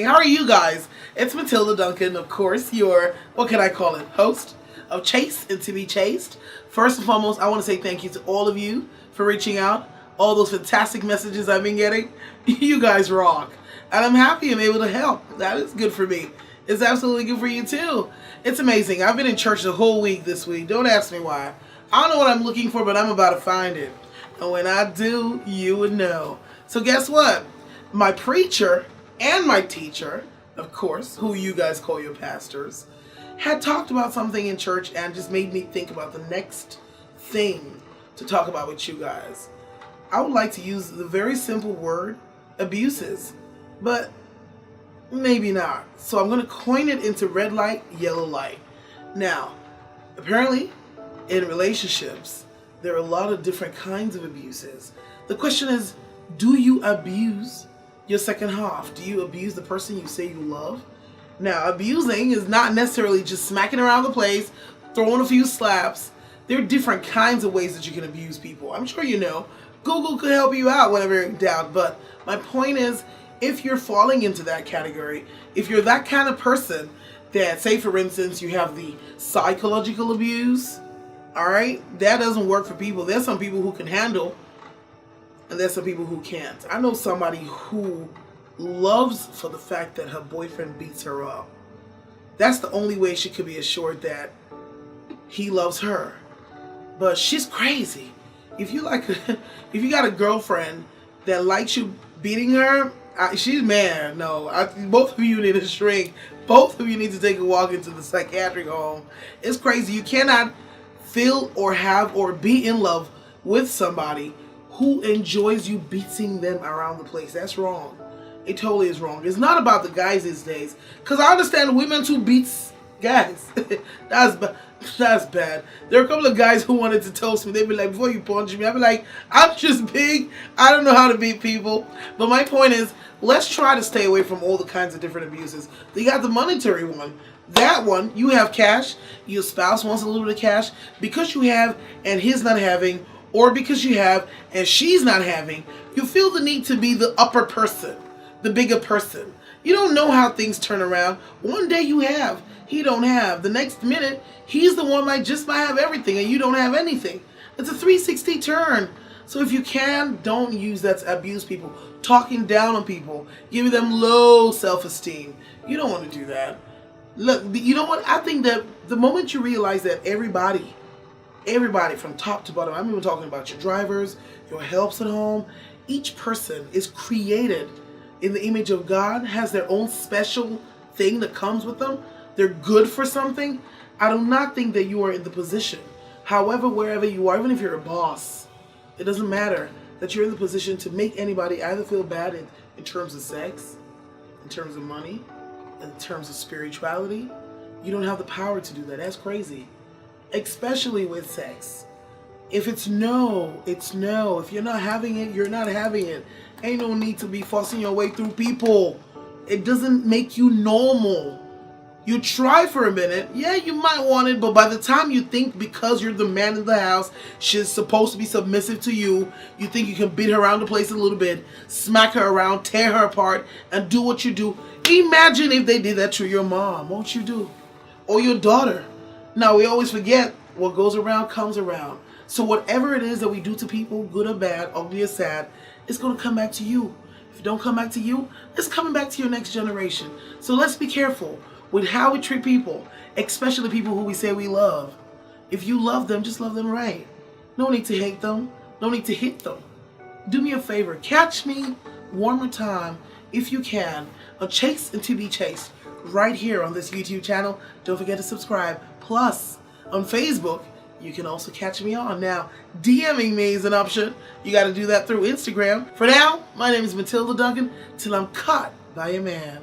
How are you guys? It's Matilda Duncan, of course, your, what can I call it, host of Chase and to be Chased. First and foremost, I want to say thank you to all of you for reaching out. All those fantastic messages I've been getting. You guys rock. And I'm happy I'm able to help. That is good for me. It's absolutely good for you too. It's amazing. I've been in church the whole week this week. Don't ask me why. I don't know what I'm looking for, but I'm about to find it. And when I do, you would know. So guess what? My preacher and my teacher, of course, who you guys call your pastors, had talked about something in church and just made me think about the next thing to talk about with you guys. I would like to use the very simple word, abuses, but maybe not. So I'm going to coin it into red light, yellow light. Now, apparently, in relationships, there are a lot of different kinds of abuses. The question is, do you abuse your second half? Do you abuse the person you say you love? Now, abusing is not necessarily just smacking around the place, throwing a few slaps. There are different kinds of ways that you can abuse people. I'm sure you know. Google could help you out whenever you're in doubt. But my point is, if you're falling into that category, if you're that kind of person that, say for instance, you have the psychological abuse, all right, that doesn't work for people. There's some people who can handle, and there's some people who can't. I know somebody who loves for the fact that her boyfriend beats her up. That's the only way she could be assured that he loves her. But she's crazy. If you got a girlfriend that likes you beating her, she's mad. No, both of you need a shrink. Both of you need to take a walk into the psychiatric home. It's crazy. You cannot feel or have or be in love with somebody who enjoys you beating them around the place. That's wrong. It totally is wrong. It's not about the guys these days. Because I understand women who beats guys. That's bad. There are a couple of guys who wanted to toast me. They'd be like, before you punch me, I'd be like, I'm just big. I don't know how to beat people. But my point is, let's try to stay away from all the kinds of different abuses. You got the monetary one. That one, you have cash. Your spouse wants a little bit of cash. Because you have and he's not having, or because you have and she's not having, you feel the need to be the upper person, the bigger person. You don't know how things turn around. One day you have, he don't have. The next minute, he's the one might have everything and you don't have anything. It's a 360 turn. So if you can, don't use that to abuse people. Talking down on people, giving them low self-esteem. You don't want to do that. Look, you know what? I think that the moment you realize that everybody from top to bottom, I'm even talking about your drivers, your helps at home, each person is created in the image of God, has their own special thing that comes with them. They're good for something. I do not think that you are in the position, however, wherever you are, even if you're a boss, it doesn't matter, that you're in the position to make anybody either feel bad in terms of sex, in terms of money, in terms of spirituality. You don't have the power to do that. That's crazy. Especially with sex. If it's no, it's no. If you're not having it, you're not having it. Ain't no need to be forcing your way through people. It doesn't make you normal. You try for a minute. Yeah, you might want it, but by the time you think because you're the man in the house, she's supposed to be submissive to you, you think you can beat her around the place a little bit, smack her around, tear her apart, and do what you do. Imagine if they did that to your mom. What you do? Or your daughter. Now, we always forget what goes around comes around. So whatever it is that we do to people, good or bad, ugly or sad, it's going to come back to you. If it don't come back to you, it's coming back to your next generation. So let's be careful with how we treat people, especially people who we say we love. If you love them, just love them right. No need to hate them. No need to hit them. Do me a favor. Catch me one more time, if you can, on Chase and to be Chased, right here on this YouTube channel. Don't forget to subscribe. Plus, on Facebook, you can also catch me on. Now, DMing me is an option. You got to do that through Instagram. For now, my name is Matilda Duncan, till I'm caught by a man.